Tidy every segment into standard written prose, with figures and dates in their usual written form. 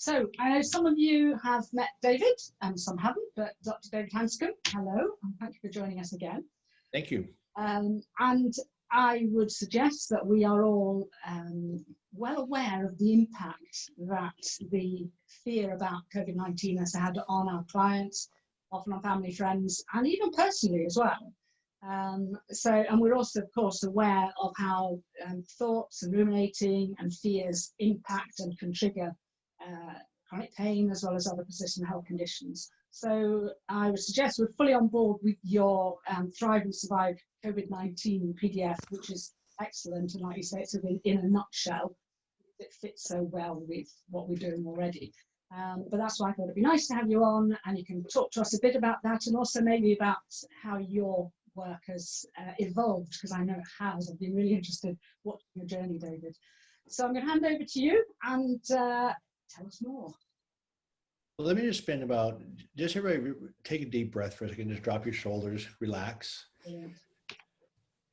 So I know some of you have met David and some haven't, but Dr. David Hanscom, hello, and thank you for joining us again. Thank you. And I would suggest that we are all well aware of the impact that the fear about COVID-19 has had on our clients, often on family, friends, and even personally as well. And we're also, of course, aware of how thoughts and ruminating and fears impact and can trigger chronic pain as well as other persistent health conditions. So I would suggest we're fully on board with your Thrive and Survive COVID-19 PDF, which is excellent. And like you say, it's in a nutshell. It fits so well with what we're doing already. But that's why I thought it'd be nice to have you on, and you can talk to us a bit about that, and also maybe about how your work has evolved, because I know it has. I've been really interested watching your journey, David. So I'm going to hand over to you and tell us more. Well, let me just everybody take a deep breath for a second, just drop your shoulders, relax. Yeah.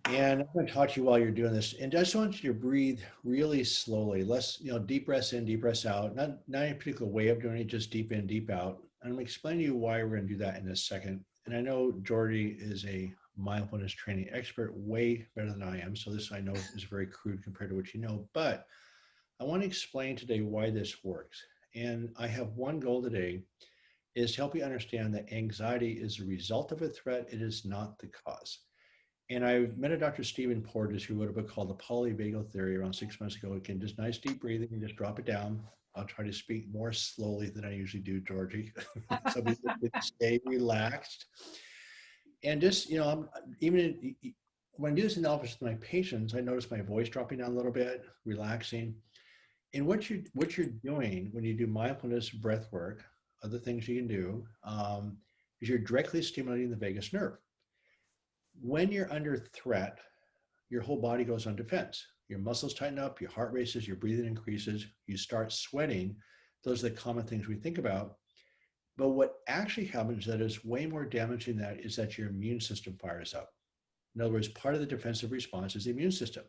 And I'm going to talk to you while you're doing this. And I just want you to breathe really slowly. Less, deep breaths in, deep breaths out. Not any particular way of doing it, just deep in, deep out. And I'm going to explain to you why we're going to do that in a second. And I know Georgie is a mindfulness training expert, way better than I am. So this I know is very crude compared to what you know. But I want to explain today why this works. And I have one goal today, is to help you understand that anxiety is a result of a threat. It is not the cause. And I met a Dr. Stephen Porges who wrote a book called The Polyvagal Theory around 6 months ago. Again, just nice deep breathing and just drop it down. I'll try to speak more slowly than I usually do, Georgie. So stay relaxed. And just, when I do this in the office with my patients, I notice my voice dropping down a little bit, relaxing. And what you're doing when you do mindfulness, breath work, other things you can do, is you're directly stimulating the vagus nerve. When you're under threat, your whole body goes on defense. Your muscles tighten up, your heart races, your breathing increases, you start sweating. Those are the common things we think about. But what actually happens that is way more damaging than that is that your immune system fires up. In other words, part of the defensive response is the immune system.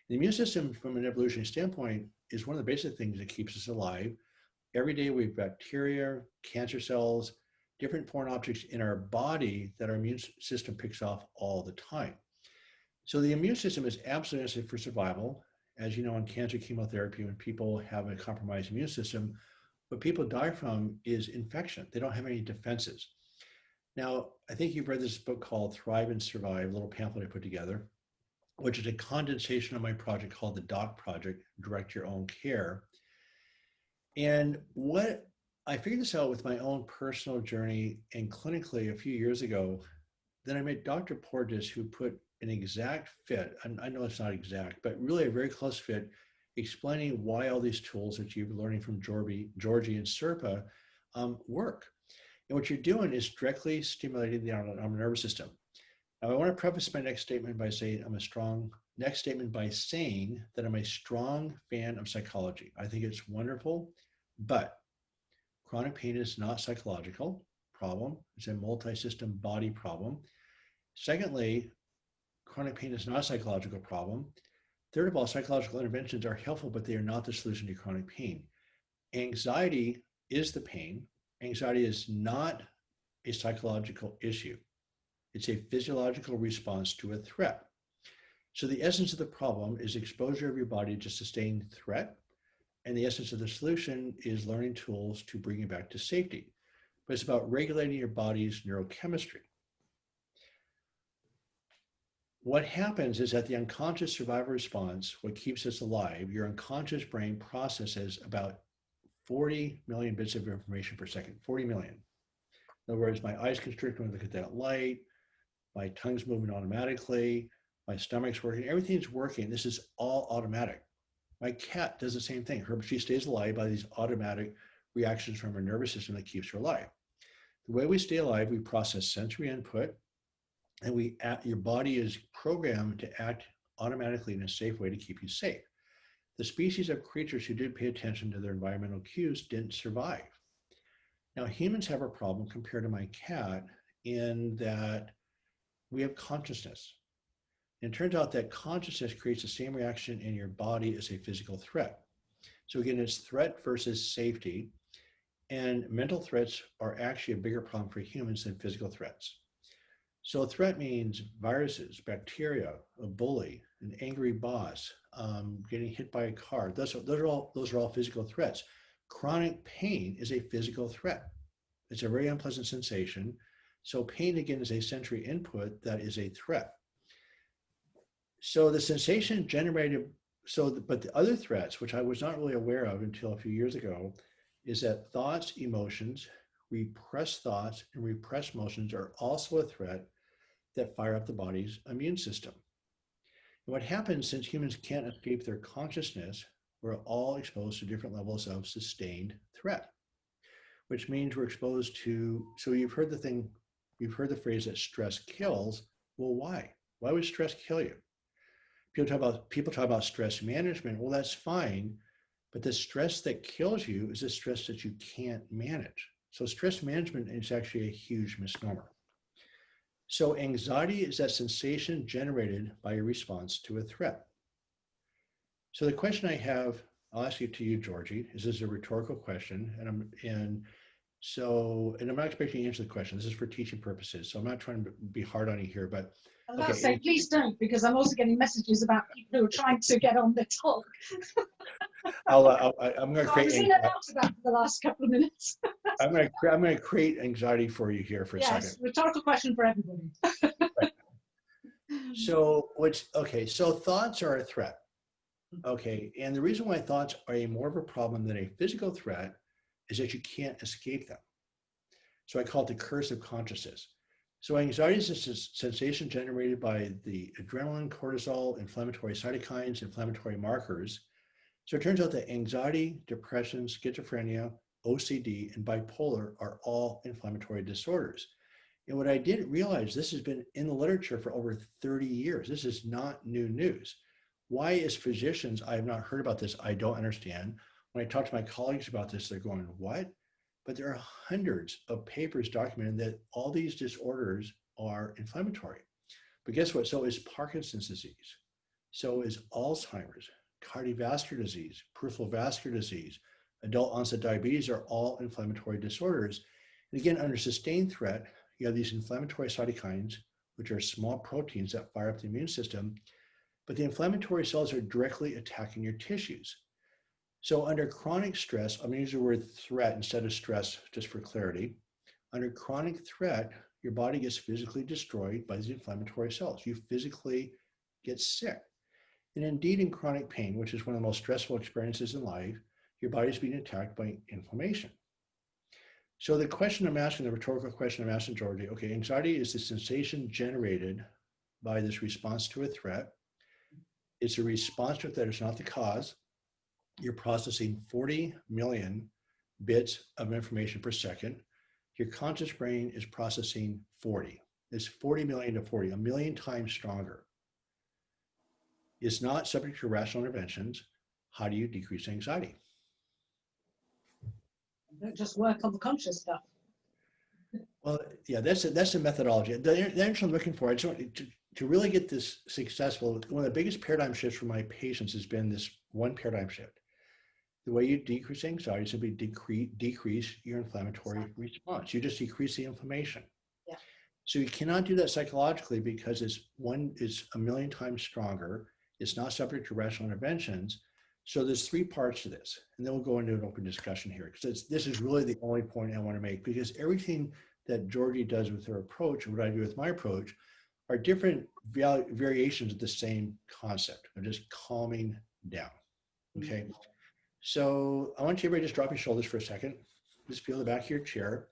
The immune system, from an evolutionary standpoint, is one of the basic things that keeps us alive. Every day we have bacteria, cancer cells, different foreign objects in our body that our immune system picks off all the time. So the immune system is absolutely necessary for survival. As you know, in cancer chemotherapy, when people have a compromised immune system, what people die from is infection. They don't have any defenses. Now, I think you've read this book called Thrive and Survive, a little pamphlet I put together, which is a condensation of my project called the DOC Project, Direct Your Own Care. And what I figured this out with my own personal journey and clinically a few years ago. Then I met Dr. Porges, who put an exact fit, and I know it's not exact, but really a very close fit, explaining why all these tools that you're learning from Georgie and SIRPA work. And what you're doing is directly stimulating the autonomic nervous system. Now, I want to preface my next statement by saying that I'm a strong fan of psychology. I think it's wonderful, but chronic pain is not a psychological problem. It's a multi-system body problem. Secondly, chronic pain is not a psychological problem. Third of all, psychological interventions are helpful, but they are not the solution to chronic pain. Anxiety is the pain. Anxiety is not a psychological issue. It's a physiological response to a threat. So the essence of the problem is exposure of your body to sustained threat. And the essence of the solution is learning tools to bring you back to safety. But it's about regulating your body's neurochemistry. What happens is that the unconscious survival response, what keeps us alive, your unconscious brain processes about 40 million bits of information per second, 40 million. In other words, my eyes constrict when I look at that light, my tongue's moving automatically, my stomach's working, everything's working. This is all automatic. My cat does the same thing. She stays alive by these automatic reactions from her nervous system that keeps her alive. The way we stay alive, we process sensory input, and your body is programmed to act automatically in a safe way to keep you safe. The species of creatures who did pay attention to their environmental cues didn't survive. Now, humans have a problem compared to my cat in that we have consciousness. And it turns out that consciousness creates the same reaction in your body as a physical threat. So again, it's threat versus safety. And mental threats are actually a bigger problem for humans than physical threats. So a threat means viruses, bacteria, a bully, an angry boss, getting hit by a car. Those are all physical threats. Chronic pain is a physical threat. It's a very unpleasant sensation. So pain, again, is a sensory input that is a threat. So the sensation generated, but the other threats, which I was not really aware of until a few years ago, is that thoughts, emotions, repressed thoughts, and repressed emotions are also a threat that fire up the body's immune system. And what happens, since humans can't escape their consciousness, we're all exposed to different levels of sustained threat, which means we're exposed to, so you've heard the phrase that stress kills. Well, why? Why would stress kill you? People talk about stress management. Well, that's fine, but the stress that kills you is the stress that you can't manage. So stress management is actually a huge misnomer. So anxiety is that sensation generated by a response to a threat. So the question I have, I'll ask it to you, Georgie. This is a rhetorical question, and I'm not expecting you to answer the question. This is for teaching purposes, so I'm not trying to be hard on you here, but I was about to say, please don't, because I'm also getting messages about people who are trying to get on the talk. I'm going to create. I was in and out of that for the last couple of minutes. I'm going to create anxiety for you here for a second. Yes, rhetorical question for everybody. Right. So thoughts are a threat. Okay, and the reason why thoughts are more of a problem than a physical threat is that you can't escape them. So I call it the curse of consciousness. So anxiety is a sensation generated by the adrenaline, cortisol, inflammatory cytokines, inflammatory markers. So it turns out that anxiety, depression, schizophrenia, OCD, and bipolar are all inflammatory disorders. And what I didn't realize, this has been in the literature for over 30 years. This is not new news. Why, as physicians, I have not heard about this? I don't understand. When I talk to my colleagues about this, they're going, what? But there are hundreds of papers documenting that all these disorders are inflammatory. But guess what? So is Parkinson's disease. So is Alzheimer's, cardiovascular disease, peripheral vascular disease, adult onset diabetes are all inflammatory disorders. And again, under sustained threat, you have these inflammatory cytokines, which are small proteins that fire up the immune system, but the inflammatory cells are directly attacking your tissues. So under chronic stress, I'm going to use the word threat instead of stress just for clarity. Under chronic threat, your body gets physically destroyed by these inflammatory cells. You physically get sick. And indeed, in chronic pain, which is one of the most stressful experiences in life, your body is being attacked by inflammation. So the question I'm asking, the rhetorical question I'm asking Georgie, okay, anxiety is the sensation generated by this response to a threat. It's a response to it that is not the cause. You're processing 40 million bits of information per second. Your conscious brain is processing 40. It's 40 million to 40, a million times stronger. It's not subject to rational interventions. How do you decrease anxiety? Don't just work on the conscious stuff. Well, yeah, that's the methodology. The answer I'm looking for, I just want to really get this successful. One of the biggest paradigm shifts for my patients has been this one paradigm shift. The way you decrease anxiety is simply decrease your inflammatory response. You just decrease the inflammation. Yeah. So you cannot do that psychologically because it's a million times stronger. It's not subject to rational interventions. So there's three parts to this, and then we'll go into an open discussion here because this is really the only point I want to make, because everything that Georgie does with her approach and what I do with my approach are different variations of the same concept of just calming down. Okay. So I want you to just drop your shoulders for a second. Just feel the back of your chair.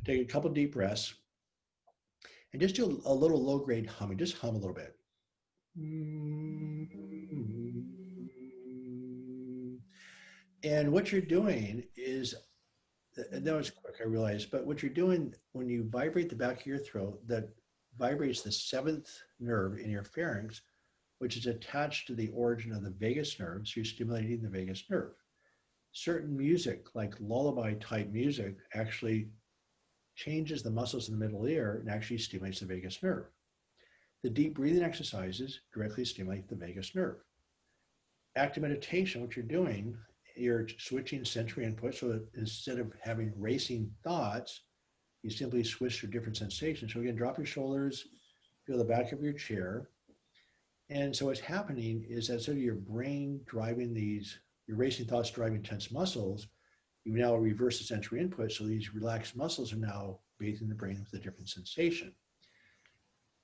Take a couple deep breaths and just do a little low-grade humming. Just hum a little bit. And what you're doing is, and that was quick, I realized, but what you're doing when you vibrate the back of your throat, that vibrates the seventh nerve in your pharynx, which is attached to the origin of the vagus nerve. So you're stimulating the vagus nerve. Certain music, like lullaby type music, actually changes the muscles in the middle ear and actually stimulates the vagus nerve. The deep breathing exercises directly stimulate the vagus nerve. active meditation, what you're doing, you're switching sensory input so that instead of having racing thoughts, you simply switch to different sensations. So again, drop your shoulders, feel the back of your chair. And so what's happening is that sort of your brain driving these, your racing thoughts driving tense muscles, you now reverse the sensory input. So these relaxed muscles are now bathing the brain with a different sensation.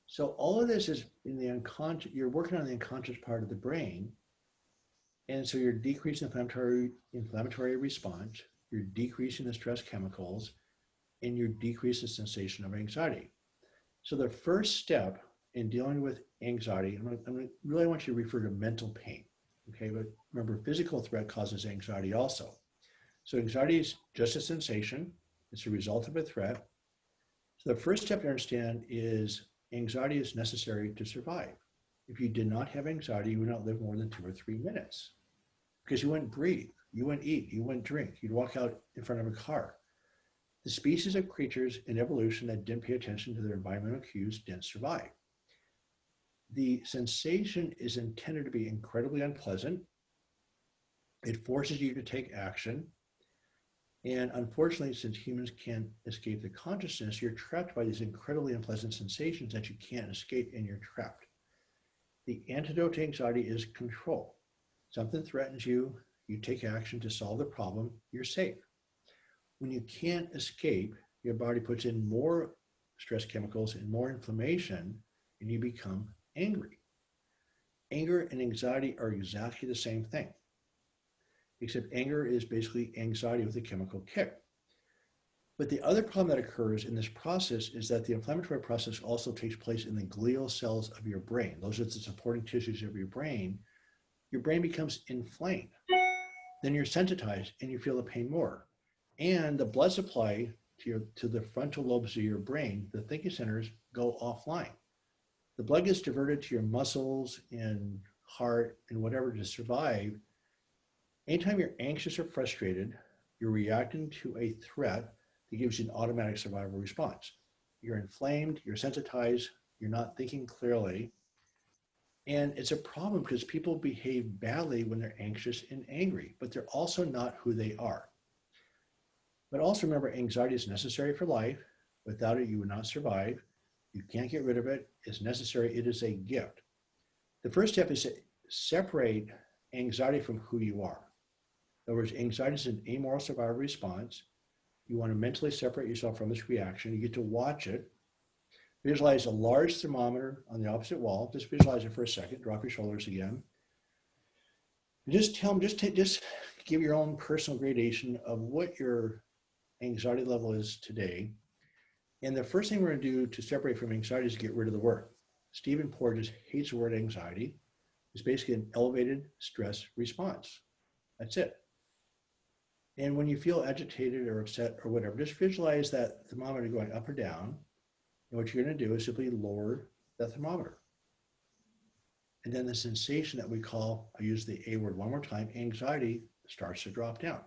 So all of this is in the unconscious, you're working on the unconscious part of the brain. And so you're decreasing the inflammatory response, you're decreasing the stress chemicals, and you're decreasing the sensation of anxiety. So the first step in dealing with anxiety, I really want you to refer to mental pain, okay? But remember, physical threat causes anxiety also. So anxiety is just a sensation. It's a result of a threat. So the first step to understand is anxiety is necessary to survive. If you did not have anxiety, you would not live more than 2 or 3 minutes because you wouldn't breathe, you wouldn't eat, you wouldn't drink, you'd walk out in front of a car. The species of creatures in evolution that didn't pay attention to their environmental cues didn't survive. The sensation is intended to be incredibly unpleasant. It forces you to take action. And unfortunately, since humans can't escape the consciousness, you're trapped by these incredibly unpleasant sensations that you can't escape, and you're trapped. The antidote to anxiety is control. Something threatens you, you take action to solve the problem, you're safe. When you can't escape, your body puts in more stress chemicals and more inflammation, and you become angry. Anger and anxiety are exactly the same thing, except anger is basically anxiety with a chemical kick. But the other problem that occurs in this process is that the inflammatory process also takes place in the glial cells of your brain. Those are the supporting tissues of your brain. Your brain becomes inflamed. Then you're sensitized and you feel the pain more. And the blood supply to the frontal lobes of your brain, the thinking centers, go offline. The blood gets diverted to your muscles and heart and whatever to survive. Anytime you're anxious or frustrated, you're reacting to a threat that gives you an automatic survival response. You're inflamed, you're sensitized, you're not thinking clearly. And it's a problem because people behave badly when they're anxious and angry, but they're also not who they are. But also remember, anxiety is necessary for life. Without it, you would not survive. You can't get rid of it. It's necessary. It is a gift. The first step is to separate anxiety from who you are. In other words, anxiety is an amoral survival response. You want to mentally separate yourself from this reaction. You get to watch it. Visualize a large thermometer on the opposite wall. Just visualize it for a second. Drop your shoulders again. And just tell them, just give your own personal gradation of what your anxiety level is today. And the first thing we're going to do to separate from anxiety is get rid of the word. Stephen Porges hates the word anxiety. It's basically an elevated stress response. That's it. And when you feel agitated or upset or whatever, just visualize that thermometer going up or down. And what you're going to do is simply lower the thermometer. And then the sensation that we call, I use the A word one more time, anxiety starts to drop down.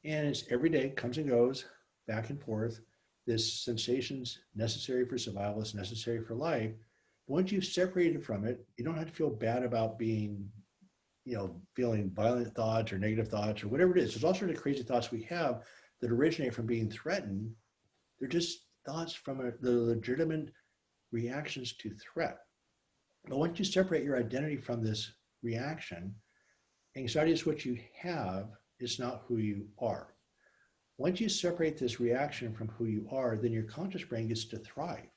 And it's every day, comes and goes, back and forth. This sensation's necessary for survival, it's necessary for life. Once you've separated from it, you don't have to feel bad about being, feeling violent thoughts or negative thoughts or whatever it is. There's all sorts of crazy thoughts we have that originate from being threatened. They're just thoughts from the legitimate reactions to threat. But once you separate your identity from this reaction, anxiety is what you have, it's not who you are. Once you separate this reaction from who you are, then your conscious brain gets to thrive.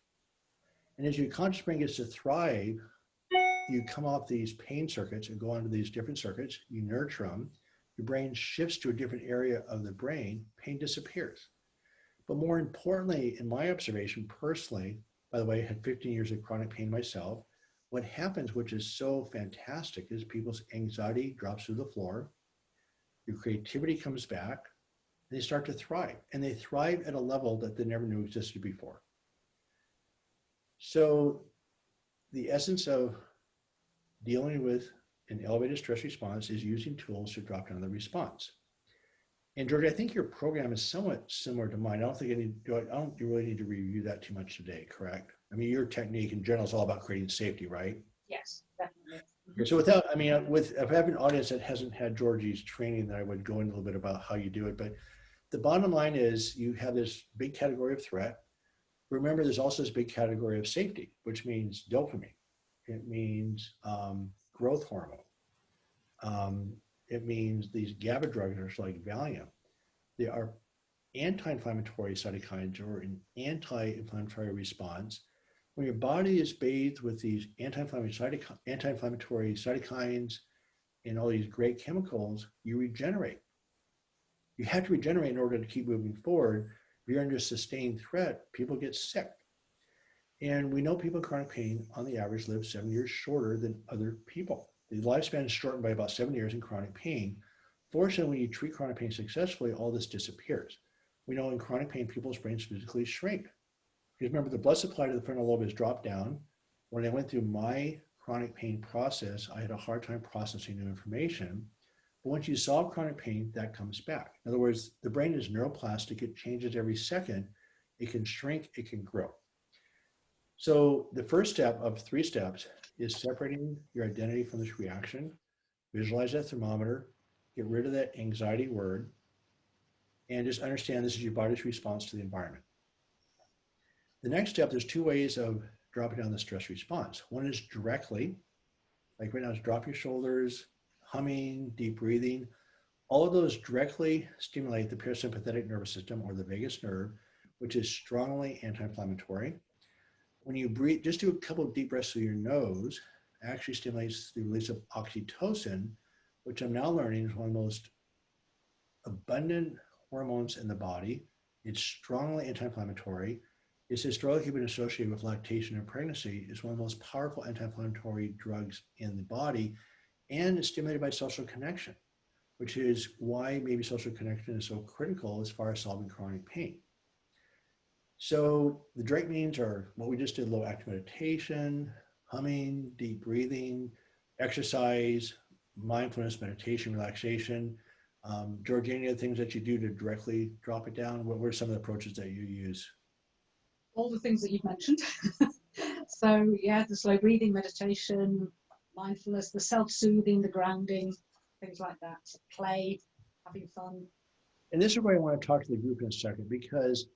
And as your conscious brain gets to thrive, you come off these pain circuits and go onto these different circuits, you nurture them, your brain shifts to a different area of the brain, pain disappears. But more importantly, in my observation personally, by the way, I had 15 years of chronic pain myself, what happens, which is so fantastic, is people's anxiety drops through the floor, your creativity comes back, and they start to thrive. And they thrive at a level that they never knew existed before. So the essence of dealing with an elevated stress response is using tools to drop down the response. And George, I think your program is somewhat similar to mine. I don't really need to review that too much today, correct? I mean, your technique in general is all about creating safety, right? Yes, definitely. So without, I mean, if I have an audience that hasn't had Georgie's training, then I would go in a little bit about how you do it. But the bottom line is you have this big category of threat. Remember, there's also this big category of safety, which means dopamine. It means growth hormone. It means these GABA drugs like Valium. They are anti-inflammatory cytokines or an anti-inflammatory response. When your body is bathed with these anti-inflammatory cytokines and all these great chemicals, you regenerate. You have to regenerate in order to keep moving forward. If you're under sustained threat, people get sick. And we know people in chronic pain, on the average, live 7 years shorter than other people. The lifespan is shortened by about 7 years in chronic pain. Fortunately, when you treat chronic pain successfully, all this disappears. We know in chronic pain, people's brains physically shrink. Because remember, the blood supply to the frontal lobe is dropped down. When I went through my chronic pain process, I had a hard time processing new information. But once you solve chronic pain, that comes back. In other words, the brain is neuroplastic. It changes every second. It can shrink, it can grow. So the first step of 3 steps is separating your identity from this reaction. Visualize that thermometer, get rid of that anxiety word, and just understand this is your body's response to the environment. The next step, there's 2 ways of dropping down the stress response. One is directly, like right now, is drop your shoulders, humming, deep breathing. All of those directly stimulate the parasympathetic nervous system or the vagus nerve, which is strongly anti-inflammatory. When you breathe, just do a couple of deep breaths through your nose, actually stimulates the release of oxytocin, which I'm now learning is one of the most abundant hormones in the body. It's strongly anti-inflammatory. It's historically been associated with lactation and pregnancy. It's one of the most powerful anti-inflammatory drugs in the body, and it's stimulated by social connection, which is why maybe social connection is so critical as far as solving chronic pain. So the direct means are what we just did: low active meditation, humming, deep breathing, exercise, mindfulness, meditation, relaxation. George, any other things that you do to directly drop it down? What were some of the approaches that you use? All the things that you've mentioned. So yeah, the slow breathing, meditation, mindfulness, the self-soothing, the grounding, things like that. Play, having fun. And this is where I want to talk to the group in a second, because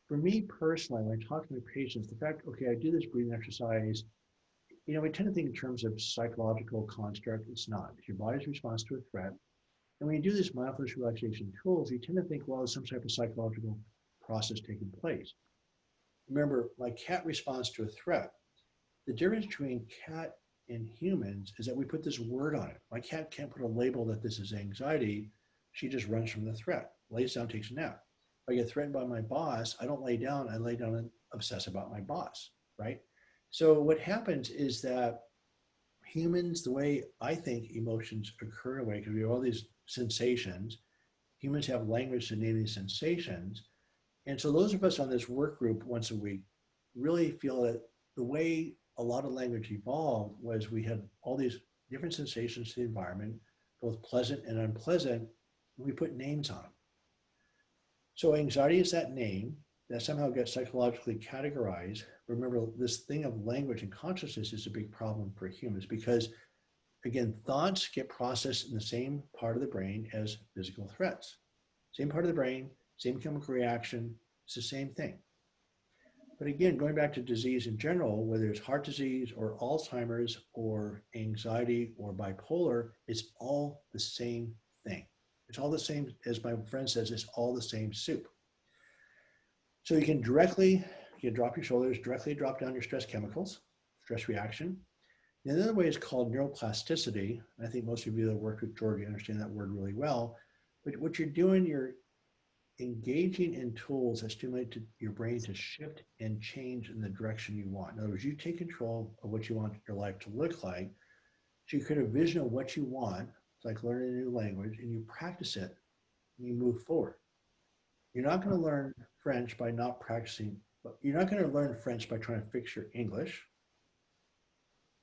for me personally, when I talk to my patients, the fact, okay, I do this breathing exercise, we tend to think in terms of psychological construct. It's not. It's your body's response to a threat. And when you do this mindfulness relaxation tools, you tend to think, well, there's some type of psychological process taking place. Remember, my cat responds to a threat. The difference between cat and humans is that we put this word on it. My cat can't put a label that this is anxiety. She just runs from the threat, lays down, takes a nap. If I get threatened by my boss, I don't lay down. I lay down and obsess about my boss, right? So what happens is that humans, the way I think emotions occur in a way, because we have all these sensations, humans have language to name these sensations. And so those of us on this work group once a week really feel that the way a lot of language evolved was we had all these different sensations to the environment, both pleasant and unpleasant, and we put names on them. So anxiety is that name that somehow gets psychologically categorized. Remember, this thing of language and consciousness is a big problem for humans because, again, thoughts get processed in the same part of the brain as physical threats. Same part of the brain, same chemical reaction, it's the same thing. But again, going back to disease in general, whether it's heart disease or Alzheimer's or anxiety or bipolar, it's all the same thing. It's all the same, as my friend says, it's all the same soup. So you can drop your shoulders, directly drop down your stress chemicals, stress reaction. And another way is called neuroplasticity. I think most of you that worked with Georgie understand that word really well. But what you're doing, you're engaging in tools that stimulate your brain to shift and change in the direction you want. In other words, you take control of what you want your life to look like. So you create a vision of what you want. It's like learning a new language, and you practice it and you move forward. You're not going to learn French by not practicing, but you're not going to learn French by trying to fix your English.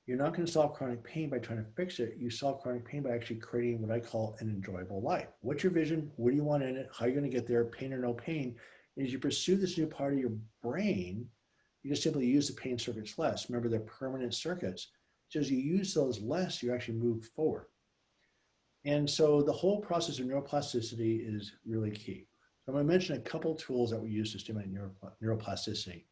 You're not going to solve chronic pain by trying to fix it. You solve chronic pain by actually creating what I call an enjoyable life. What's your vision? What do you want in it? How are you going to get there? Pain or no pain? And as you pursue this new part of your brain, you just simply use the pain circuits less. Remember, they're permanent circuits. So as you use those less, you actually move forward. And so the whole process of neuroplasticity is really key. So I'm going to mention a couple tools that we use to stimulate neuroplasticity.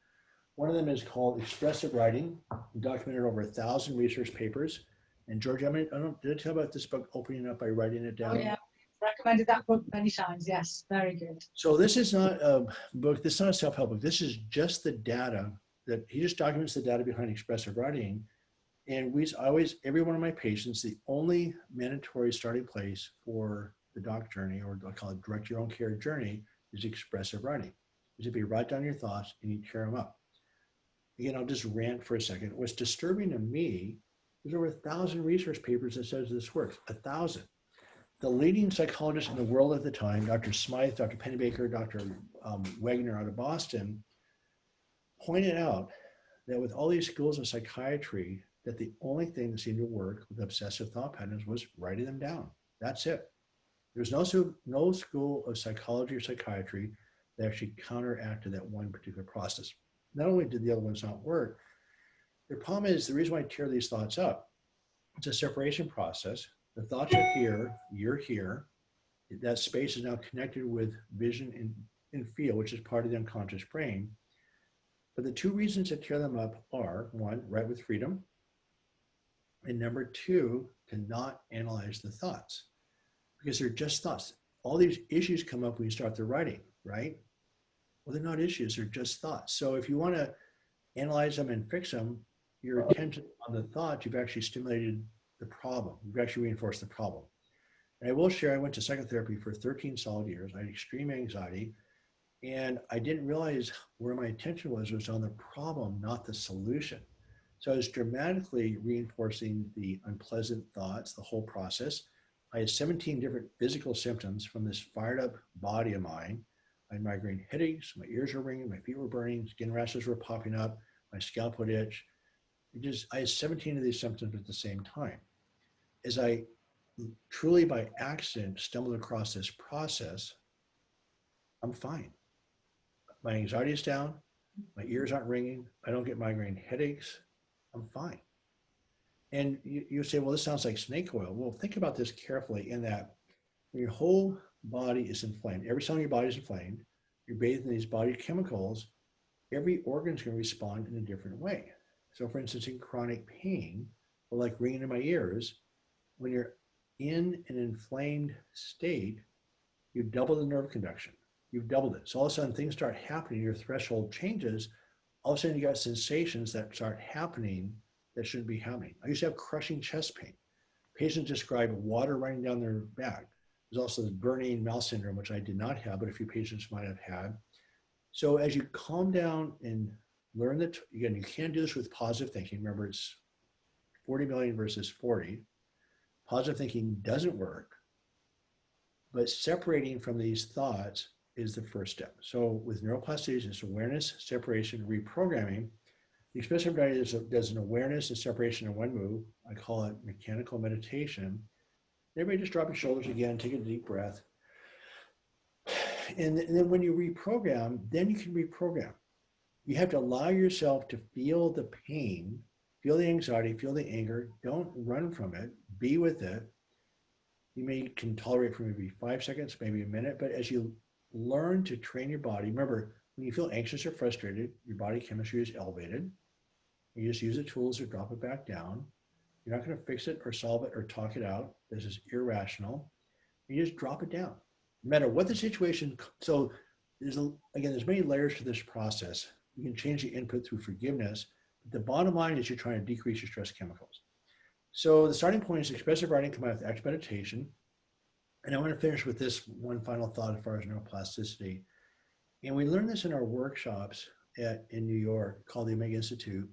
One of them is called expressive writing, documented over 1,000 research papers. And George, did I tell you about this book, Opening Up by Writing It Down? Oh, yeah. Recommended that book many times. Yes, very good. So this is not a book, this is not a self-help book. This is just the data that he just documents the data behind expressive writing. And every one of my patients, the only mandatory starting place for the doc journey, or I call it direct your own care journey, is expressive writing. Is if you write down your thoughts and you tear them up. Again, I'll just rant for a second. What's disturbing to me, there's over 1,000 research papers that says this works, 1,000. The leading psychologists in the world at the time, Dr. Smythe, Dr. Pennebaker, Dr. Wagner out of Boston, pointed out that with all these schools of psychiatry, that the only thing that seemed to work with obsessive thought patterns was writing them down. That's it. There's no school of psychology or psychiatry that actually counteracted that one particular process. Not only did the other ones not work, the problem is the reason why I tear these thoughts up, it's a separation process. The thoughts are here, you're here. That space is now connected with vision and feel, which is part of the unconscious brain. But the two reasons to tear them up are, one, write with freedom, and number two, to not analyze the thoughts, because they're just thoughts. All these issues come up when you start the writing, right? Well, they're not issues, they're just thoughts. So if you want to analyze them and fix them, your attention on the thoughts, you've actually stimulated the problem. You've actually reinforced the problem. And I will share, I went to psychotherapy for 13 solid years. I had extreme anxiety, and I didn't realize where my attention was on the problem, not the solution. So I was dramatically reinforcing the unpleasant thoughts, the whole process. I had 17 different physical symptoms from this fired up body of mine. I had migraine headaches, my ears were ringing, my feet were burning, skin rashes were popping up, my scalp would itch. I had 17 of these symptoms at the same time. As I truly by accident stumbled across this process, I'm fine. My anxiety is down, my ears aren't ringing, I don't get migraine headaches, I'm fine. And you say, well, this sounds like snake oil. Well, think about this carefully in that when your whole body is inflamed, every cell in your body is inflamed, you're bathed in these body chemicals, every organ is going to respond in a different way. So for instance, in chronic pain, or like ringing in my ears, when you're in an inflamed state, you double the nerve conduction. You've doubled it. So all of a sudden things start happening, your threshold changes. All of a sudden you got sensations that start happening that shouldn't be happening. I used to have crushing chest pain. Patients describe water running down their back. There's also the burning mouth syndrome, which I did not have, but a few patients might have had. So as you calm down and learn that, again, you can't do this with positive thinking. Remember, it's 40 million versus 40. Positive thinking doesn't work, but separating from these thoughts is the first step. So with neuroplasticity, it's awareness, separation, reprogramming. The expressive writing does an awareness and separation in one move. I call it mechanical meditation. Everybody just drop your shoulders again, take a deep breath. And then when you reprogram, then you can reprogram. You have to allow yourself to feel the pain, feel the anxiety, feel the anger. Don't run from it. Be with it. You can tolerate for maybe 5 seconds, maybe a minute, but as you learn to train your body, remember, when you feel anxious or frustrated, your body chemistry is elevated. You just use the tools to drop it back down. You're not going to fix it or solve it or talk it out. This is irrational. You just drop it down. No matter what the situation. So there's many layers to this process. You can change the input through forgiveness. But the bottom line is you're trying to decrease your stress chemicals. So the starting point is expressive writing combined with active meditation. And I want to finish with this one final thought as far as neuroplasticity. And we learned this in our workshops in New York called the Omega Institute.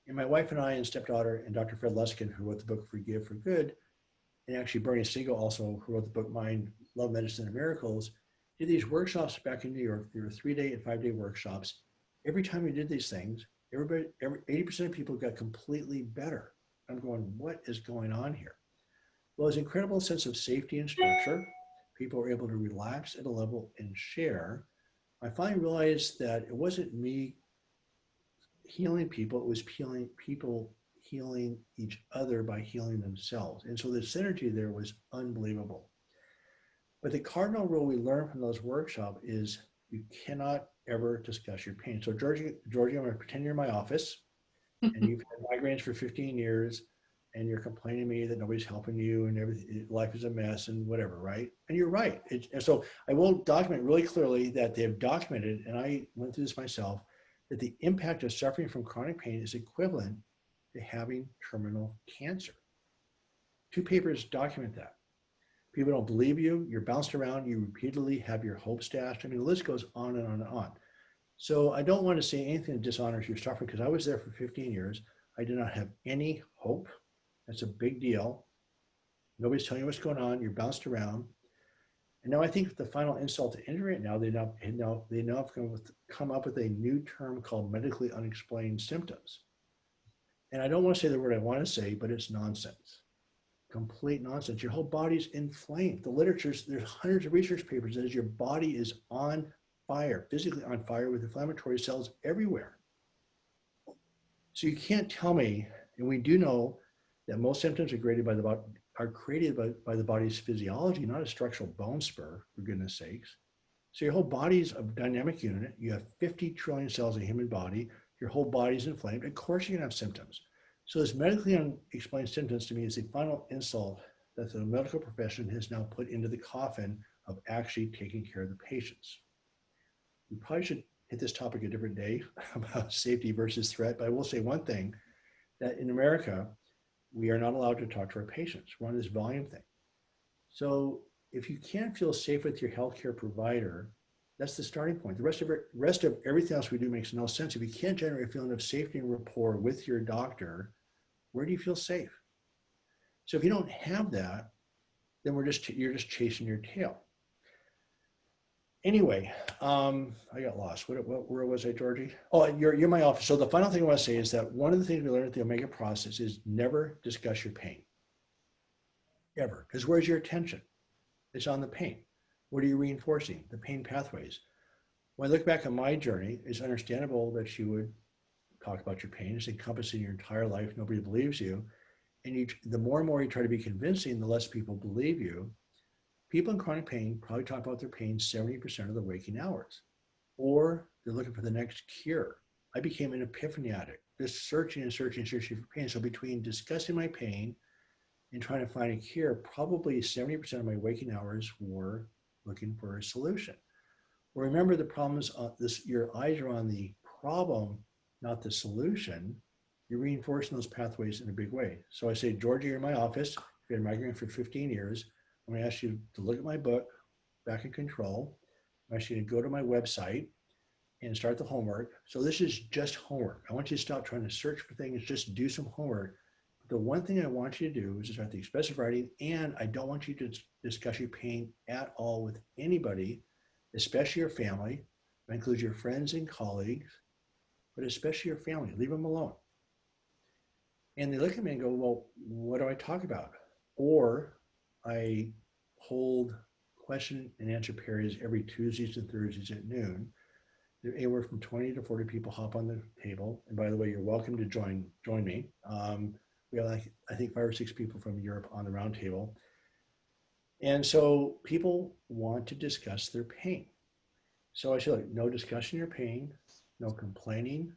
And my wife and I and stepdaughter and Dr. Fred Luskin, who wrote the book Forgive for Good, and actually Bernie Siegel also, who wrote the book Mind, Love, Medicine, and Miracles, did these workshops back in New York. They were 3-day and 5-day workshops. Every time we did these things, 80% of people got completely better. I'm going, what is going on here? Well, it's an incredible sense of safety and structure. People were able to relax at a level and share. I finally realized that it wasn't me healing people, it was people healing each other by healing themselves. And so the synergy there was unbelievable. But the cardinal rule we learned from those workshops is you cannot ever discuss your pain. So Georgie, I'm going to pretend you're in my office and you've had migraines for 15 years and you're complaining to me that nobody's helping you and everything, life is a mess and whatever, right? And you're right. And so I will document really clearly that they've documented, and I went through this myself, that the impact of suffering from chronic pain is equivalent to having terminal cancer. 2 papers document that. People don't believe you, you're bounced around, you repeatedly have your hopes dashed. I mean, the list goes on and on and on. So I don't want to say anything that dishonors your suffering because I was there for 15 years. I did not have any hope. That's a big deal. Nobody's telling you what's going on. You're bounced around. And now I think the final insult to injury right now, they now have come up with a new term called medically unexplained symptoms. And I don't want to say the word I want to say, but it's nonsense. Complete nonsense. Your whole body's inflamed. The literature's, there's hundreds of research papers that says your body is on fire, physically on fire with inflammatory cells everywhere. So you can't tell me, and we do know that most symptoms are created by the body's physiology, not a structural bone spur, for goodness sakes. So your whole body's a dynamic unit. You have 50 trillion cells in a human body. Your whole body's inflamed. Of course you're gonna have symptoms. So this medically unexplained symptoms to me is the final insult that the medical profession has now put into the coffin of actually taking care of the patients. We probably should hit this topic a different day about safety versus threat, but I will say one thing, that in America, we are not allowed to talk to our patients. We're on this volume thing. So if you can't feel safe with your healthcare provider, that's the starting point. The rest of everything else we do makes no sense. If you can't generate a feeling of safety and rapport with your doctor, where do you feel safe? So if you don't have that, then you're just chasing your tail. Anyway, I got lost. Where was I, Georgie? Oh, you're in my office. So the final thing I want to say is that one of the things we learned at the Omega process is never discuss your pain, ever. Because where's your attention? It's on the pain. What are you reinforcing? The pain pathways. When I look back on my journey, it's understandable that you would talk about your pain. It's encompassing your entire life. Nobody believes you. And the more and more you try to be convincing, the less people believe you. People in chronic pain probably talk about their pain 70% of the waking hours, or they're looking for the next cure. I became an epiphany addict, just searching and searching and searching for pain. So between discussing my pain and trying to find a cure, probably 70% of my waking hours were looking for a solution. Well, remember the problem is your eyes are on the problem, not the solution. You're reinforcing those pathways in a big way. So I say, Georgie, you're in my office. You've been migraine for 15 years. I'm going to ask you to look at my book, Back in Control. I'm asking you to go to my website and start the homework. So this is just homework. I want you to stop trying to search for things, just do some homework. But the one thing I want you to do is to start the expressive writing, and I don't want you to discuss your pain at all with anybody, especially your family. That includes your friends and colleagues, but especially your family. Leave them alone. And they look at me and go, well, what do I talk about? Or I hold question and answer periods every Tuesdays and Thursdays at noon. There are anywhere from 20 to 40 people hop on the table. And by the way, you're welcome to join me. We have I think 5 or 6 people from Europe on the round table. And so people want to discuss their pain. So I say, look, no discussion of your pain, no complaining,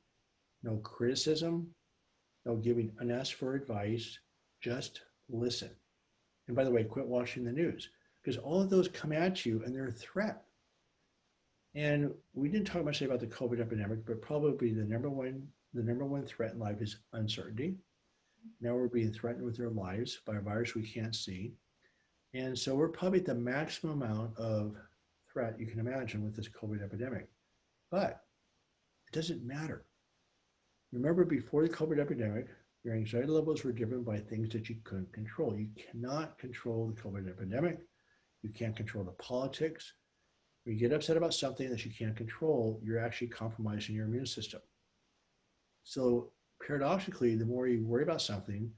no criticism, no giving unasked for advice, just listen. And by the way, quit watching the news, because all of those come at you and they're a threat. And we didn't talk much about the COVID epidemic, but probably the number one threat in life is uncertainty. Now we're being threatened with our lives by a virus we can't see. And so we're probably at the maximum amount of threat you can imagine with this COVID epidemic. But it doesn't matter. Remember, before the COVID epidemic, your anxiety levels were driven by things that you couldn't control. You cannot control the COVID epidemic. You can't control the politics. When you get upset about something that you can't control, you're actually compromising your immune system. So paradoxically, the more you worry about something,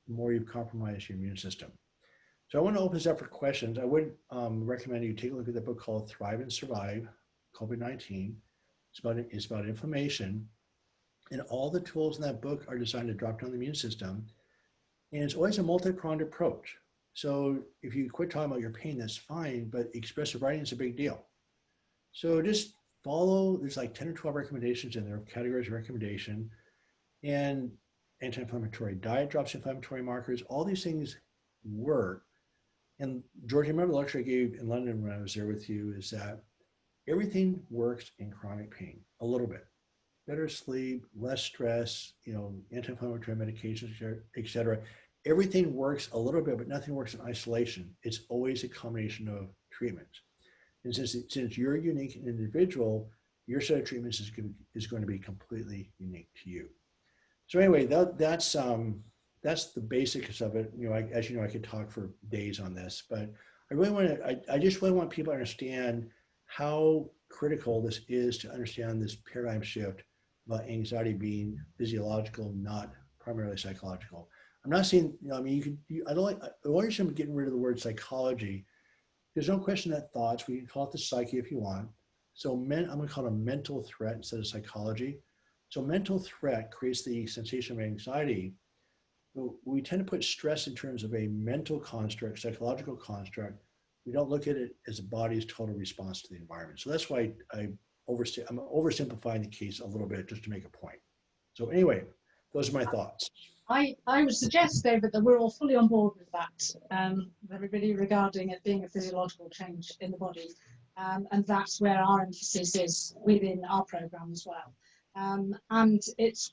the more you compromise your immune system. So I want to open this up for questions. I would recommend you take a look at the book called Thrive and Survive, COVID-19. It's about inflammation. And all the tools in that book are designed to drop down the immune system. And it's always a multi-pronged approach. So if you quit talking about your pain, that's fine, but expressive writing is a big deal. So just follow, there's like 10 or 12 recommendations in there, categories of recommendation, and anti-inflammatory diet drops inflammatory markers. All these things work. And George, I remember the lecture I gave in London when I was there with you is that everything works in chronic pain a little bit. Better sleep, less stress, anti-inflammatory medications, et cetera. Everything works a little bit, but nothing works in isolation. It's always a combination of treatments. And since you're a unique individual, your set of treatments is going to be completely unique to you. So anyway, that's the basics of it. As you know, I could talk for days on this, but I just really want people to understand how critical this is to understand this paradigm shift about anxiety being physiological, not primarily psychological. I'm not saying, I don't want you getting rid of the word psychology. There's no question that thoughts, we can call it the psyche if you want. So I'm going to call it a mental threat instead of psychology. So mental threat creates the sensation of anxiety. We tend to put stress in terms of a mental construct, psychological construct. We don't look at it as a body's total response to the environment. So that's why I'm oversimplifying the case a little bit just to make a point. So anyway, those are my thoughts. I would suggest, David, that we're all fully on board with that, everybody regarding it being a physiological change in the body. And that's where our emphasis is within our program as well. And it's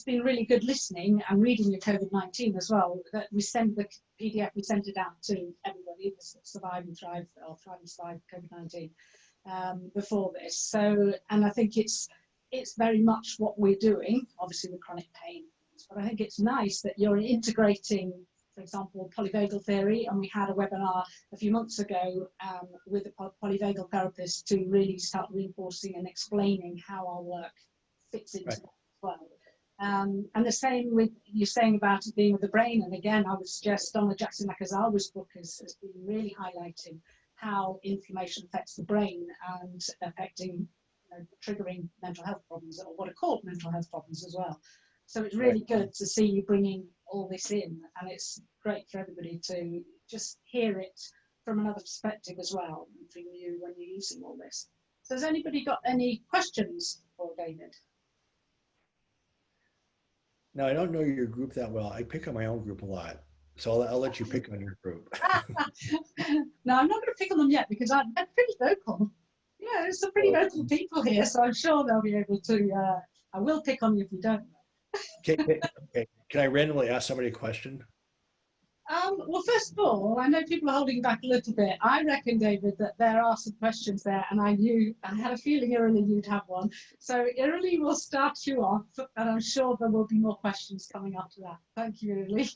been really good listening and reading your COVID-19 as well, that we sent the PDF, we sent it out to everybody, Survive and Thrive, or Thrive and Survive COVID-19 before this. So, and I think it's very much what we're doing, obviously with chronic pain. But I think it's nice that you're integrating, for example, polyvagal theory, and we had a webinar a few months ago with a polyvagal therapist to really start reinforcing and explaining how our work fits into that as well. And the same with you saying about it being with the brain. And again, I would suggest Donald Jackson Nakazawa's book has been really highlighting how inflammation affects the brain and affecting, triggering mental health problems, or what are called mental health problems as well. So it's really good to see you bringing all this in, and it's great for everybody to just hear it from another perspective as well, from you when you're using all this. So has anybody got any questions for David? Now, I don't know your group that well. I pick on my own group a lot, so I'll let you pick on your group. No, I'm not going to pick on them yet because they're pretty vocal. Yeah, there's some pretty vocal people here, so I'm sure they'll be able to. I will pick on you if you don't. Okay. Can I randomly ask somebody a question? Well, first of all, I know people are holding back a little bit. I reckon, David, that there are some questions there, and I had a feeling, Irili, you'd have one. So Irili will start you off, and I'm sure there will be more questions coming after that. Thank you, Irili.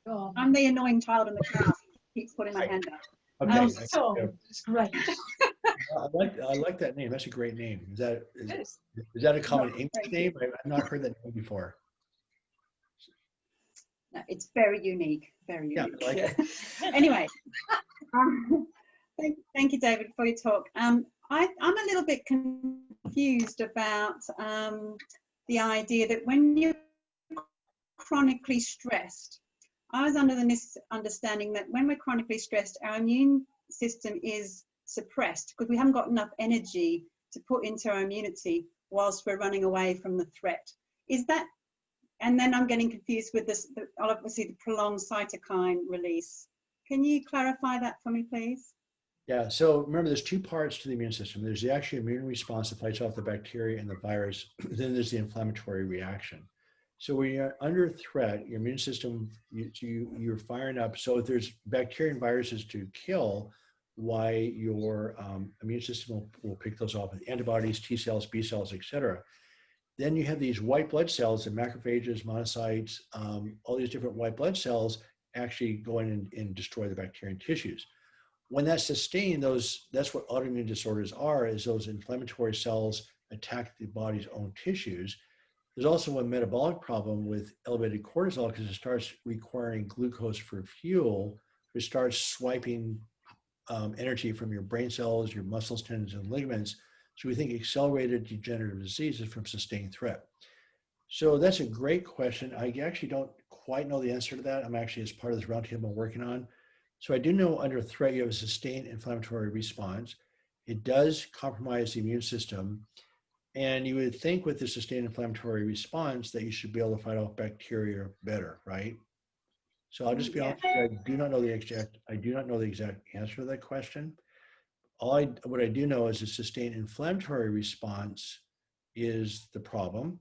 Go on. I'm the annoying child in the class. Keeps putting my hand up. Okay. It's great. I like that name. That's a great name. Is that a common English name? I've not heard that name before. No, it's very unique. Very unique. Yeah, I like it. Anyway, thank you, David, for your talk. I'm a little bit confused about the idea that when you're chronically stressed, I was under the misunderstanding that when we're chronically stressed, our immune system is suppressed because we haven't got enough energy to put into our immunity whilst we're running away from the threat. Is that, and then I'm getting confused with this, obviously the prolonged cytokine release. Can you clarify that for me, please? Yeah, so remember there's two parts to the immune system. There's the actual immune response that fights off the bacteria and the virus. Then there's the inflammatory reaction. So when you're under threat, your immune system, you're firing up. So if there's bacteria and viruses to kill, why your immune system will pick those off with antibodies, T cells, B cells, et cetera. Then you have these white blood cells, the macrophages, monocytes, all these different white blood cells actually go in and destroy the bacteria and tissues. When that's sustained, that's what autoimmune disorders are, is those inflammatory cells attack the body's own tissues. There's also a metabolic problem with elevated cortisol because it starts requiring glucose for fuel. It starts swiping energy from your brain cells, your muscles, tendons, and ligaments. So we think accelerated degenerative disease is from sustained threat. So that's a great question. I actually don't quite know the answer to that. I'm actually, as part of this roundtable, I'm working on. So I do know under threat, you have a sustained inflammatory response. It does compromise the immune system. And you would think with the sustained inflammatory response that you should be able to fight off bacteria better, right? So I'll just be honest with you, I do not know the exact answer to that question. What I do know is a sustained inflammatory response is the problem.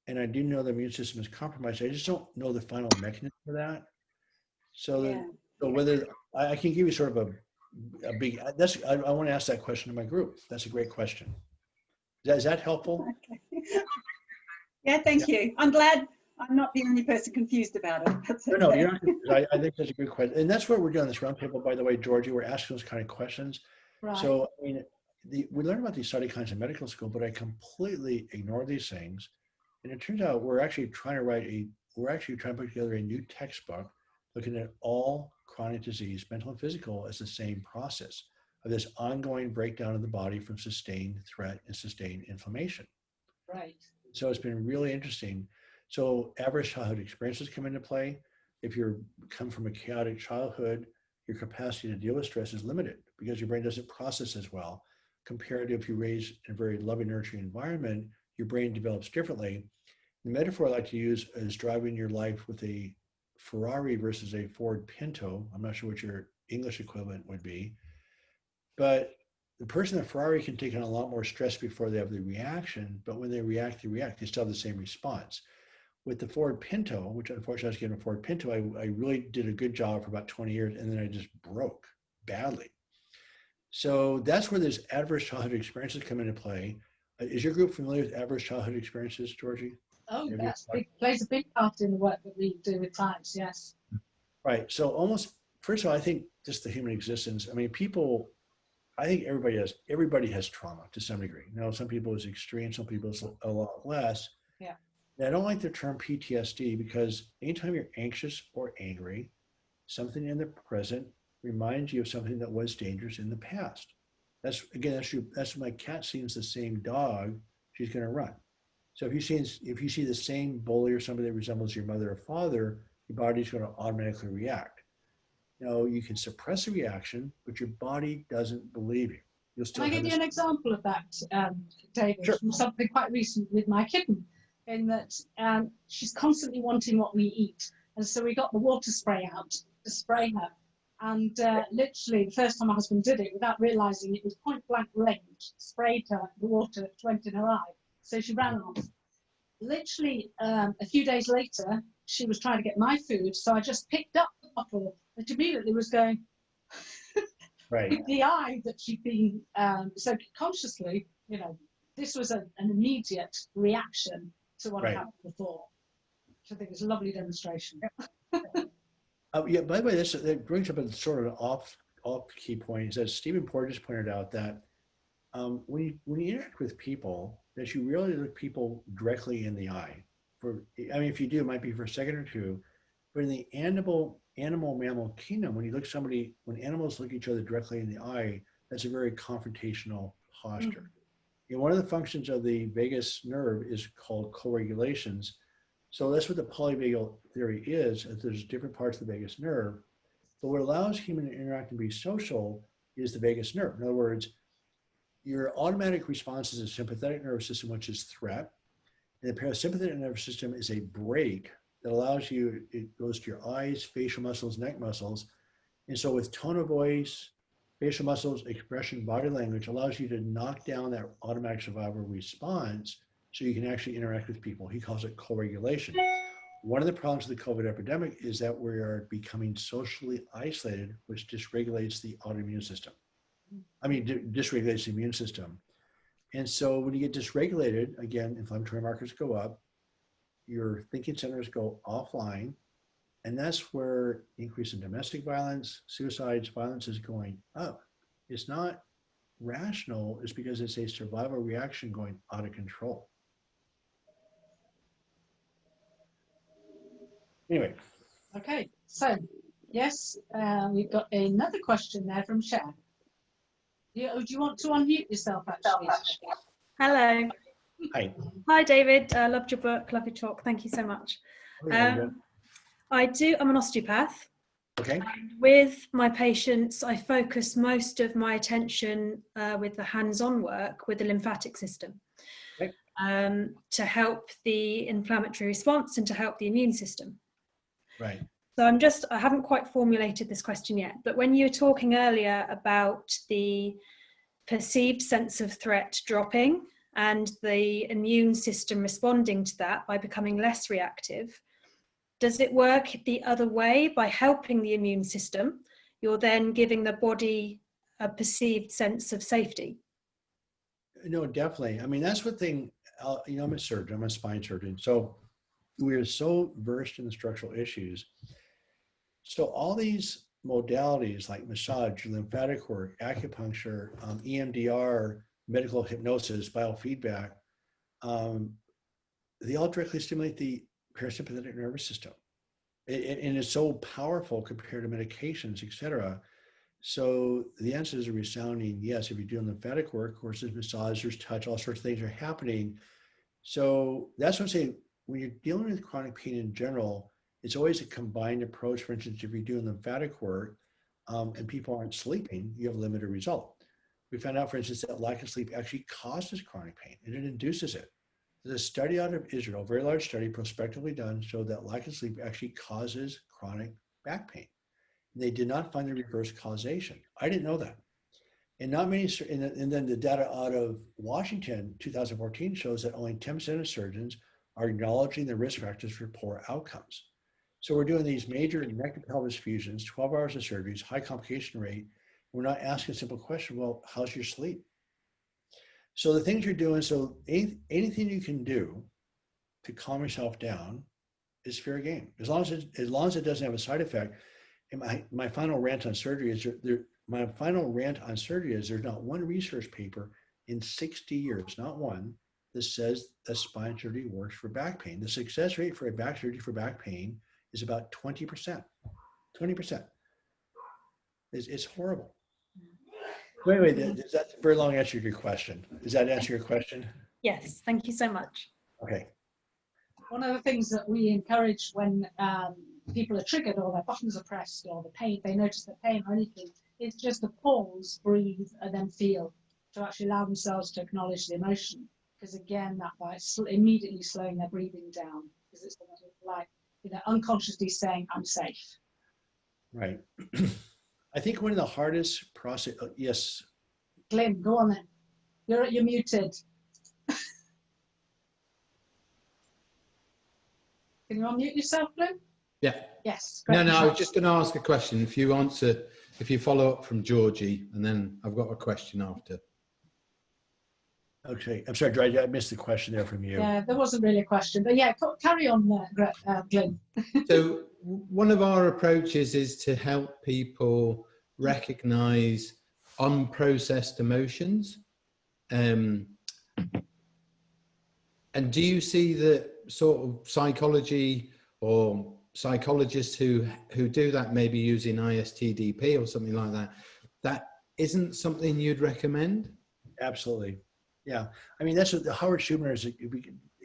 And I do know the immune system is compromised. I just don't know the final mechanism for that. So, whether I can give you sort of a big, I want to ask that question to my group. That's a great question. Is that helpful? Okay. Yeah, thank you. I'm glad I'm not the only person confused about it. That's okay. No, you're not. I think that's a good question. And that's what we're doing this roundtable, by the way, Georgie, we're asking those kind of questions. Right. So, I mean, we learn about these cytokines in medical school, but I completely ignore these things. And it turns out we're actually trying to put together a new textbook looking at all chronic disease, mental and physical, as the same process of this ongoing breakdown of the body from sustained threat and sustained inflammation. Right. So it's been really interesting. So adverse childhood experiences come into play. If you come from a chaotic childhood, your capacity to deal with stress is limited because your brain doesn't process as well. Compared to if you raise in a very loving, nurturing environment, your brain develops differently. The metaphor I like to use is driving your life with a Ferrari versus a Ford Pinto. I'm not sure what your English equivalent would be, but the person in the Ferrari can take on a lot more stress before they have the reaction, but when they react, they still have the same response. With the Ford Pinto, which unfortunately I was given a Ford Pinto, I really did a good job for about 20 years, and then I just broke badly. So that's where those adverse childhood experiences come into play. Is your group familiar with adverse childhood experiences, Georgie? Oh, plays a big part in the work that we do with clients, yes. Right. So first of all, I think just the human existence, I mean, I think everybody has trauma to some degree. Now, some people is extreme, some people is a lot less. Yeah. And I don't like the term PTSD because anytime you're anxious or angry, something in the present reminds you of something that was dangerous in the past. That's my cat sees the same dog, she's going to run. So if you see the same bully or somebody that resembles your mother or father, your body's going to automatically react. Now, you can suppress a reaction, but your body doesn't believe you. You'll still Can I give you an example of that, David, Sure. from something quite recent with my kitten, in that she's constantly wanting what we eat. And so we got the water spray out to spray her. And literally, the first time my husband did it, without realizing it was point blank range, sprayed her, the water went in her eye. So she ran off. Literally, a few days later, she was trying to get my food. So I just picked up the bottle. It immediately was going right. with the eye that she'd been, so consciously, this was an immediate reaction to what had happened before, which I think is a lovely demonstration. Yeah, by the way, that brings up a sort of an off key point, is that Stephen Porges pointed out that when you interact with people, that you really look people directly in the eye. If you do, it might be for a second or two, but in the animal mammal kingdom, when animals look each other directly in the eye, that's a very confrontational posture. And one of the functions of the vagus nerve is called co-regulations. So that's what the polyvagal theory is there's different parts of the vagus nerve. But what allows human to interact and be social is the vagus nerve. In other words, your automatic response is a sympathetic nervous system, which is threat. And the parasympathetic nervous system is a brake that allows you, it goes to your eyes, facial muscles, neck muscles. And so with tone of voice, facial muscles, expression, body language allows you to knock down that automatic survival response so you can actually interact with people. He calls it co-regulation. One of the problems with the COVID epidemic is that we are becoming socially isolated, which dysregulates the autoimmune system. Dysregulates the immune system. And so when you get dysregulated, again, inflammatory markers go up, your thinking centers go offline, and that's where the increase in domestic violence, suicides, violence is going up. It's not rational, it's because it's a survival reaction going out of control. Anyway. Okay, so yes, we've got another question there from Cher. Do you want to unmute yourself, actually? Hello. Hi. Hi, David. Loved your book, loved your talk. Thank you so much. I'm an osteopath. Okay. With my patients, I focus most of my attention with the hands-on work with the lymphatic system, Okay. to help the inflammatory response and to help the immune system. Right. So I haven't quite formulated this question yet, but when you were talking earlier about the perceived sense of threat dropping and the immune system responding to that by becoming less reactive, does it work the other way? By helping the immune system, you're then giving the body a perceived sense of safety? No, definitely. I mean, that's what thing, I'm a surgeon, I'm a spine surgeon. So we're so versed in the structural issues. So all these modalities like massage, lymphatic work, acupuncture, EMDR, medical hypnosis, biofeedback, they all directly stimulate the parasympathetic nervous system. And it's so powerful compared to medications, et cetera. So the answer is a resounding yes. If you're doing lymphatic work, of course, there's massage, there's touch, all sorts of things are happening. So that's what I'm saying. When you're dealing with chronic pain in general, it's always a combined approach. For instance, if you're doing lymphatic work and people aren't sleeping, you have a limited result. We found out, for instance, that lack of sleep actually causes chronic pain and it induces it. There's a study out of Israel, a very large study, prospectively done, showed that lack of sleep actually causes chronic back pain. They did not find the reverse causation. I didn't know that. And not many, and then the data out of Washington, 2014, shows that only 10% of surgeons are acknowledging the risk factors for poor outcomes. So we're doing these major neck and pelvis fusions, 12 hours of surgeries, high complication rate. We're not asking a simple question, well, how's your sleep? So the things you're doing, so anything you can do to calm yourself down is fair game. As long as it doesn't have a side effect. And my final rant on surgery is there's not one research paper in 60 years, not one, that says that spine surgery works for back pain. The success rate for a back surgery for back pain is about 20%. 20%. It's horrible. So anyway, that's a very long answer to your question. Does that answer your question? Yes, thank you so much. Okay. One of the things that we encourage when people are triggered or their buttons are pressed or the pain, they notice the pain or anything, is just to pause, breathe, and then feel, to actually allow themselves to acknowledge the emotion. Because again, that by immediately slowing their breathing down, because it's like, unconsciously saying, I'm safe. Right. I think one of the hardest process, yes. Glenn, go on then. You're muted. Can you unmute yourself, Glenn? Yeah. Yes. No, I was just going to ask a question. If you follow up from Georgie, and then I've got a question after. Okay. I'm sorry, I missed the question there from you. Yeah, there wasn't really a question, but yeah, carry on, Glenn. So one of our approaches is to help people recognize unprocessed emotions. And do you see the sort of psychology or psychologists who do that, maybe using ISTDP or something like that, that isn't something you'd recommend? Absolutely. Yeah. I mean, that's what the Howard Schubiner is. Do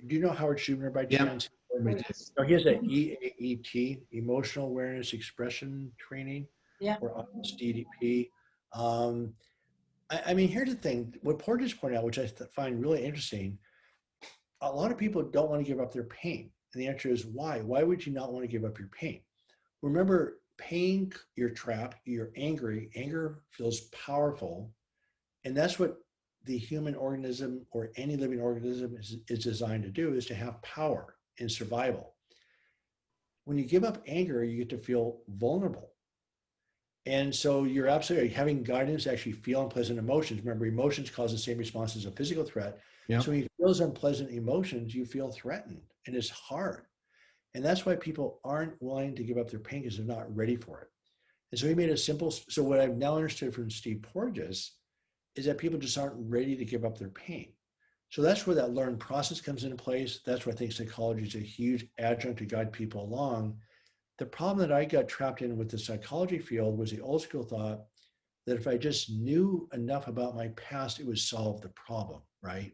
you know Howard Schubiner by chance? We do. So he has that EAET, Emotional Awareness Expression Training, Yeah. or ISTDP. I mean, here's the thing. What Porges pointed out, which I find really interesting, a lot of people don't want to give up their pain. And the answer is why? Why would you not want to give up your pain? Remember, pain, you're trapped, you're angry. Anger feels powerful. And that's what the human organism or any living organism is designed to do, is to have power in survival. When you give up anger, you get to feel vulnerable. And so you're absolutely having guidance to actually feel unpleasant emotions. Remember, emotions cause the same response as a physical threat. Yep. So when you feel those unpleasant emotions, you feel threatened, and it's hard. And that's why people aren't willing to give up their pain, because they're not ready for it. And so he made a simple, so what I've now understood from Steve Porges is that people just aren't ready to give up their pain. So that's where that learned process comes into place. That's where I think psychology is a huge adjunct to guide people along. The problem that I got trapped in with the psychology field was the old school thought, that if I just knew enough about my past, it would solve the problem, right?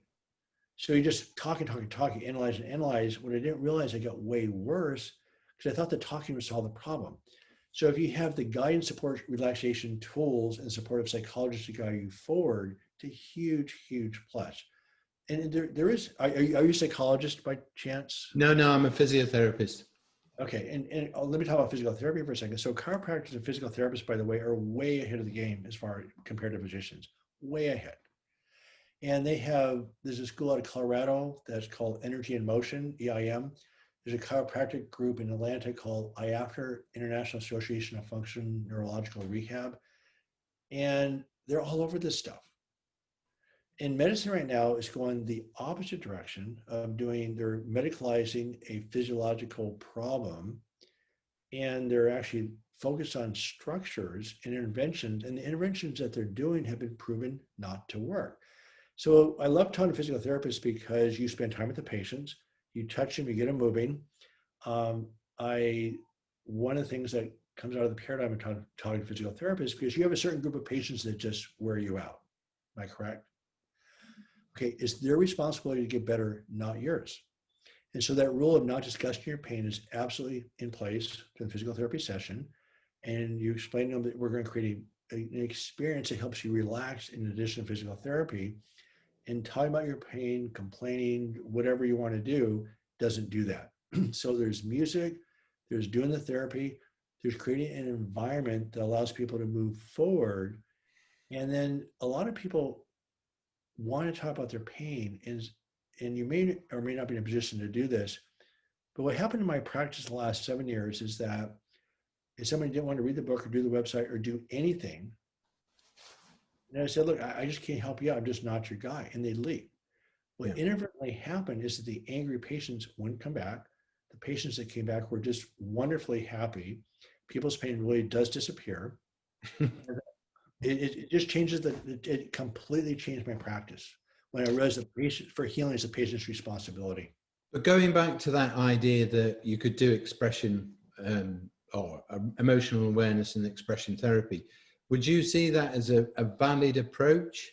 So you just talk, analyze. What I didn't realize, I got way worse because I thought the talking would solve the problem. So if you have the guidance, support, relaxation tools and supportive psychologists to guide you forward, it's a huge, huge plus. And there is, are you a psychologist by chance? No, I'm a physiotherapist. Okay, and let me talk about physical therapy for a second. So chiropractors and physical therapists, by the way, are way ahead of the game as far as compared to physicians, way ahead. And there's a school out of Colorado that's called Energy in Motion, EIM. There's a chiropractic group in Atlanta called IAFNR, International Association of Functional Neurological Rehab. And they're all over this stuff. And medicine right now is going the opposite direction of they're medicalizing a physiological problem, and they're actually focused on structures and interventions, and the interventions that they're doing have been proven not to work. So I love talking to physical therapists because you spend time with the patients, you touch them, you get them moving. One of the things that comes out of the paradigm of talking to physical therapists, because you have a certain group of patients that just wear you out. Am I correct? Okay, it's their responsibility to get better, not yours. And so that rule of not discussing your pain is absolutely in place in the physical therapy session. And you explain to them that we're going to create an experience that helps you relax in addition to physical therapy. And talking about your pain, complaining, whatever you want to do, doesn't do that. So there's music, there's doing the therapy, there's creating an environment that allows people to move forward. And then a lot of people want to talk about their pain, and you may or may not be in a position to do this, but what happened in my practice the last 7 years is that if somebody didn't want to read the book or do the website or do anything, and I said, look, I just can't help you out. I'm just not your guy. And they'd leave. What inadvertently happened is that the angry patients wouldn't come back. The patients that came back were just wonderfully happy. People's pain really does disappear. It just changes it completely changed my practice when I realized for healing is the patient's responsibility. But going back to that idea that you could do expression or emotional awareness and expression therapy, would you see that as a valid approach,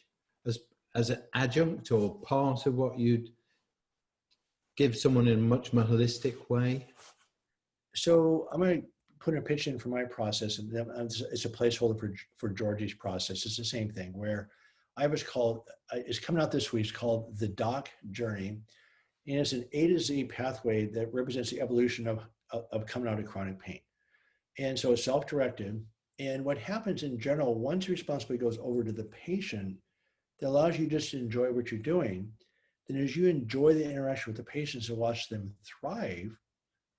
as an adjunct or part of what you'd give someone in a much more holistic way? So I'm going to put a pitch in for my process, and it's a placeholder for Georgie's process. It's the same thing where it's coming out this week. It's called the Doc Journey, and it's an A to Z pathway that represents the evolution of coming out of chronic pain. And so it's self-directed. And what happens in general, once responsibility goes over to the patient, that allows you just to enjoy what you're doing. Then as you enjoy the interaction with the patients and watch them thrive,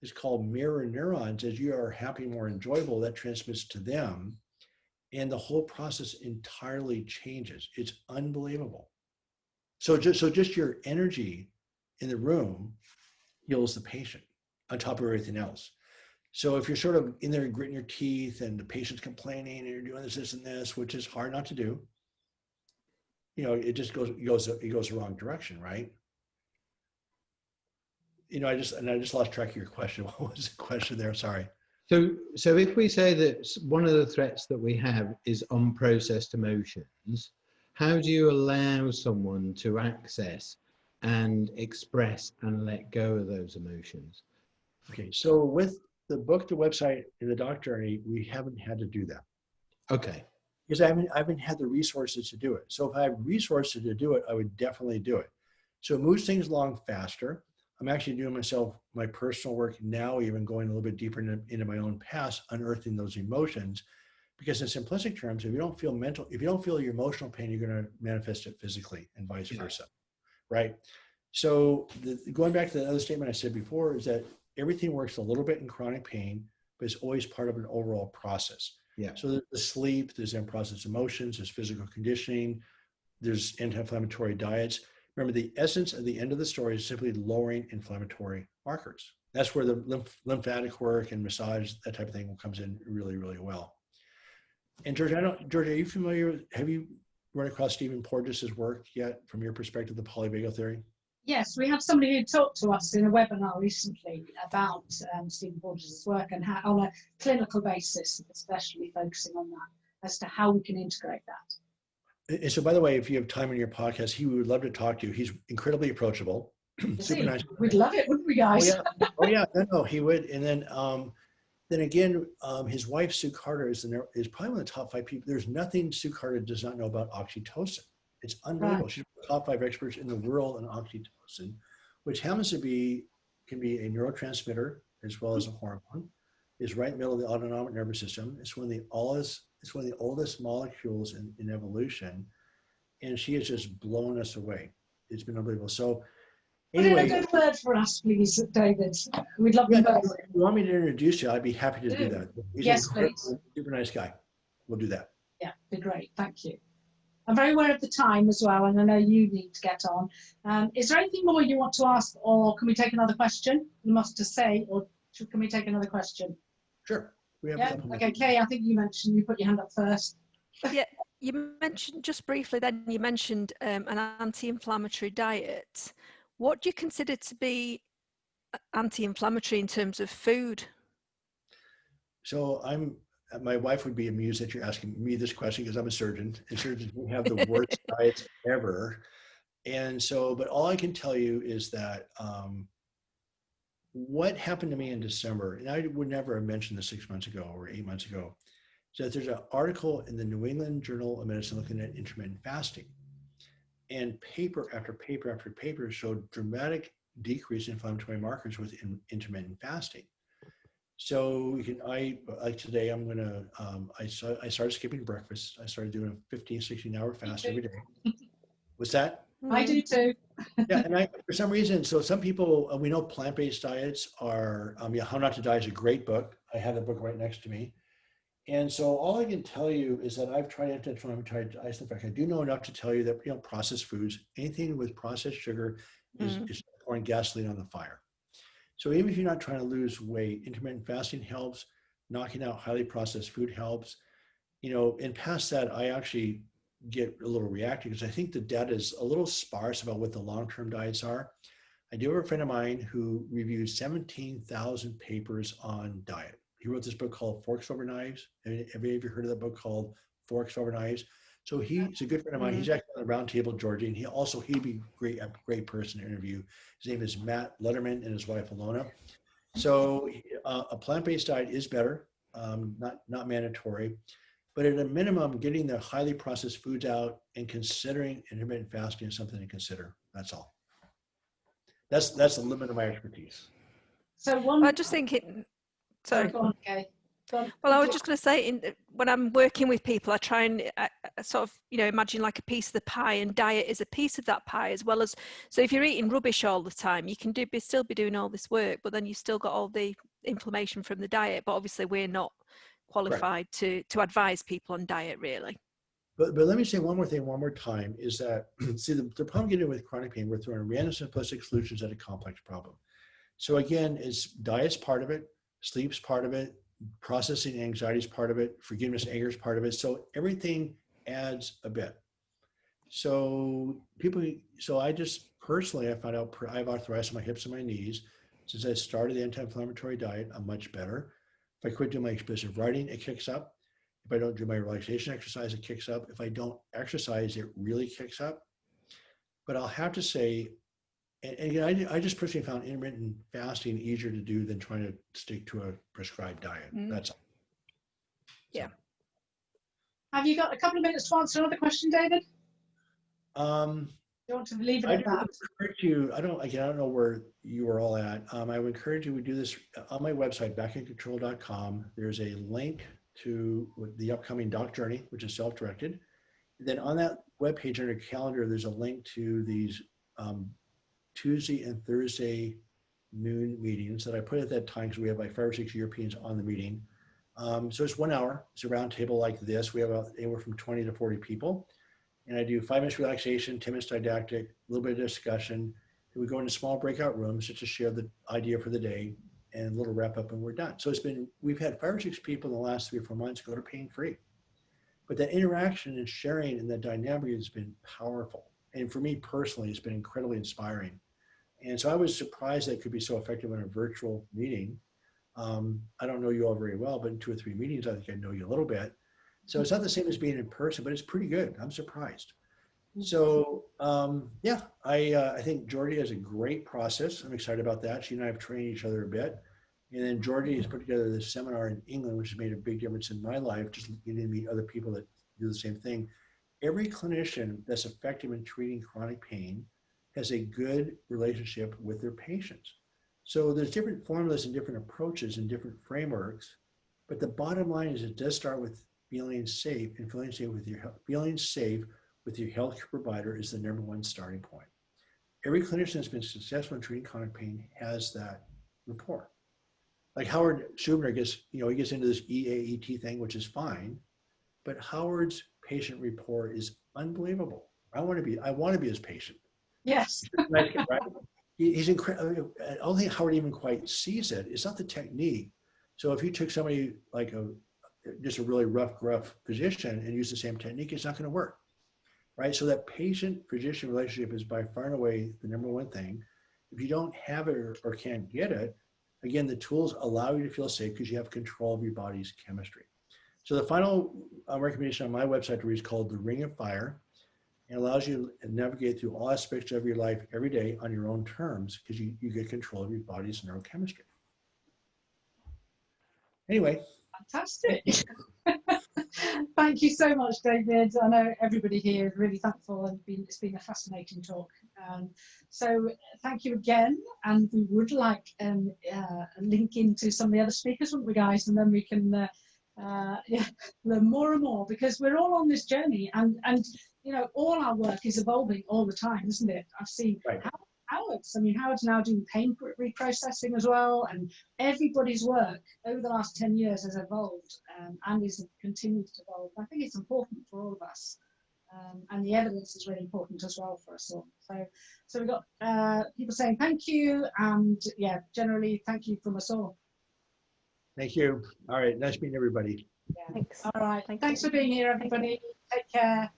it's called mirror neurons. As you are happy, more enjoyable, that transmits to them. And the whole process entirely changes. It's unbelievable. So just your energy in the room heals the patient on top of everything else. So if you're sort of in there gritting your teeth and the patient's complaining and you're doing this and this, which is hard not to do, it just goes the wrong direction, right? I just lost track of your question. What was the question there? Sorry. So if we say that one of the threats that we have is unprocessed emotions, how do you allow someone to access and express and let go of those emotions? Okay, so with the book, the website, and the Doc Journey, we haven't had to do that. Okay. Because I haven't had the resources to do it. So if I have resources to do it, I would definitely do it. So it moves things along faster. I'm actually doing my personal work now, even going a little bit deeper into my own past, unearthing those emotions. Because in simplistic terms, if you don't feel your emotional pain, you're going to manifest it physically and vice versa, right? So going back to the other statement I said before is that everything works a little bit in chronic pain, but it's always part of an overall process. Yeah. So there's the sleep, there's unprocessed emotions, there's physical conditioning, there's anti-inflammatory diets. Remember, the essence at the end of the story is simply lowering inflammatory markers. That's where the lymphatic work and massage, that type of thing, comes in really, really well. And George, are you familiar? Have you run across Stephen Porges's work yet, from your perspective, the polyvagal theory? Yes, we have somebody who talked to us in a webinar recently about Stephen Porges's work and how, on a clinical basis, especially focusing on that. as to how we can integrate that. And so, by the way, if you have time in your podcast, he would love to talk to you. He's incredibly approachable, super nice. We'd love it, wouldn't we, Oh guys? yeah, oh yeah, no, he would. And then again, his wife Sue Carter is probably one of the top 5 people. There's nothing Sue Carter does not know about oxytocin. It's unbelievable. Right. She's one of the top 5 experts in the world on oxytocin, which happens to can be a neurotransmitter as well as a hormone. Is right in the middle of the autonomic nervous system. It's one of the oldest molecules in evolution, and she has just blown us away. It's been unbelievable. So anyway, Put in a good word for us, please, David. We'd love them both. if you want me to introduce you, I'd be happy to do that. He's Yes, an incredible, please. super nice guy. We'll do that. Yeah, be great. Thank you. I'm very aware of the time as well, and I know you need to get on. Is there anything more you want to ask, or can we take another question? You must to say, or can we take another question? Sure. We have a Yeah. couple Okay, Kay, I think you put your hand up first. Yeah, you mentioned just briefly then, you mentioned an anti-inflammatory diet. What do you consider to be anti-inflammatory in terms of food? So my wife would be amused that you're asking me this question because I'm a surgeon, and surgeons have the worst diets ever. And so, but all I can tell you is that what happened to me in December, and I would never have mentioned this 6 months ago or 8 months ago, is that there's an article in the New England Journal of Medicine looking at intermittent fasting. And paper after paper after paper showed dramatic decrease in inflammatory markers with intermittent fasting. So today I'm going to, I started skipping breakfast. I started doing a 15, 16-hour fast every day. What's that? I do too. Yeah, and for some reason, so some people, we know plant-based diets are, How Not to Die is a great book. I have the book right next to me. And so all I can tell you is that I've tried anti-inflammatory diets. In fact, I do know enough to tell you that, processed foods, anything with processed sugar is pouring gasoline on the fire. So even if you're not trying to lose weight, intermittent fasting helps, knocking out highly processed food helps. And past that, I actually get a little reactive because I think the data is a little sparse about what the long-term diets are. I do have a friend of mine who reviewed 17,000 papers on diet. He wrote this book called Forks Over Knives. Have you ever heard of that book called Forks Over Knives? So he's a good friend of mine. He's actually on the round table, Georgie, and he'd be a great person to interview. His name is Matt Letterman and his wife, Alona. So a plant-based diet is better, not mandatory. But at a minimum, getting the highly processed foods out and considering intermittent fasting is something to consider. That's all. That's the limit of my expertise. So I just think sorry. Go on, Kay. Go on. Well, I was just going to say, when I'm working with people, I try and sort of, imagine like a piece of the pie, and diet is a piece of that pie as well as. So if you're eating rubbish all the time, you can still be doing all this work, but then you've still got all the inflammation from the diet. But obviously, we're not qualified to advise people on diet, really. But let me say one more thing, one more time, is that, see, the problem getting with chronic pain, we're throwing random simplistic solutions at a complex problem. So again, diet's part of it, sleep's part of it, processing anxiety is part of it, forgiveness, anger is part of it. So everything adds a bit. So I just personally, I found out I have arthritis in my hips and my knees. Since I started the anti-inflammatory diet, I'm much better. If I quit doing my expressive writing, it kicks up. If I don't do my relaxation exercise, it kicks up. If I don't exercise, it really kicks up. But I'll have to say, and again, I just personally found intermittent fasting easier to do than trying to stick to a prescribed diet. That's all. Yeah. Have you got a couple of minutes to answer another question, David? You want to leave it at that? Encourage you. I don't know where you are all at. I would encourage you to do this on my website, backincontrol.com. There's a link to the upcoming Doc Journey, which is self-directed. Then on that webpage under calendar, there's a link to these Tuesday and Thursday noon meetings that I put at that time because we have like 5 or 6 Europeans on the meeting. So it's 1 hour. It's a round table like this. We have anywhere from 20 to 40 people. And I do 5 minutes relaxation, 10 minutes didactic, a little bit of discussion. And we go into small breakout rooms just to share the idea for the day and a little wrap up and we're done. So we've had 5 or 6 people in the last 3 or 4 months go to pain free. But that interaction and sharing and that dynamic has been powerful. And for me personally, it's been incredibly inspiring. And so I was surprised that it could be so effective in a virtual meeting. I don't know you all very well, but in 2 or 3 meetings, I think I know you a little bit. So it's not the same as being in person, but it's pretty good. I'm surprised. So yeah, I think Jordy has a great process. I'm excited about that. She and I have trained each other a bit. And then Jordy has put together this seminar in England, which has made a big difference in my life, just getting to meet other people that do the same thing. Every clinician that's effective in treating chronic pain has a good relationship with their patients. So there's different formulas and different approaches and different frameworks, but the bottom line is it does start with feeling safe, and feeling safe with your healthcare provider is the #1 starting point. Every clinician that's been successful in treating chronic pain has that rapport. Like Howard Schubner gets, he gets into this EAET thing, which is fine, but Howard's patient rapport is unbelievable. I want to be his patient. Yes. Right? He's incredible. I don't think Howard even quite sees it. It's not the technique. So if you took somebody like just a really rough, gruff physician and use the same technique, it's not going to work, right? So that patient-physician relationship is by far and away the #1 thing. If you don't have it or can't get it, again, the tools allow you to feel safe because you have control of your body's chemistry. So the final recommendation on my website to read is called The Ring of Fire. It allows you to navigate through all aspects of your life every day on your own terms because you get control of your body's neurochemistry. Anyway. Fantastic. Thank you so much, David. I know everybody here is really thankful, and it's been a fascinating talk. So thank you again, and we would like a link into some of the other speakers, wouldn't we, guys? And then we can learn more and more, because we're all on this journey, and all our work is evolving all the time, isn't it? I've seen Howard's now doing pain reprocessing as well, and everybody's work over the last 10 years has evolved and continues to evolve. I think it's important for all of us, and the evidence is really important as well for us all. So we've got people saying thank you, and yeah, generally thank you from us all. Thank you. All right, nice meeting everybody. Yeah. Thanks. All right. Thanks for being here, everybody. Take care.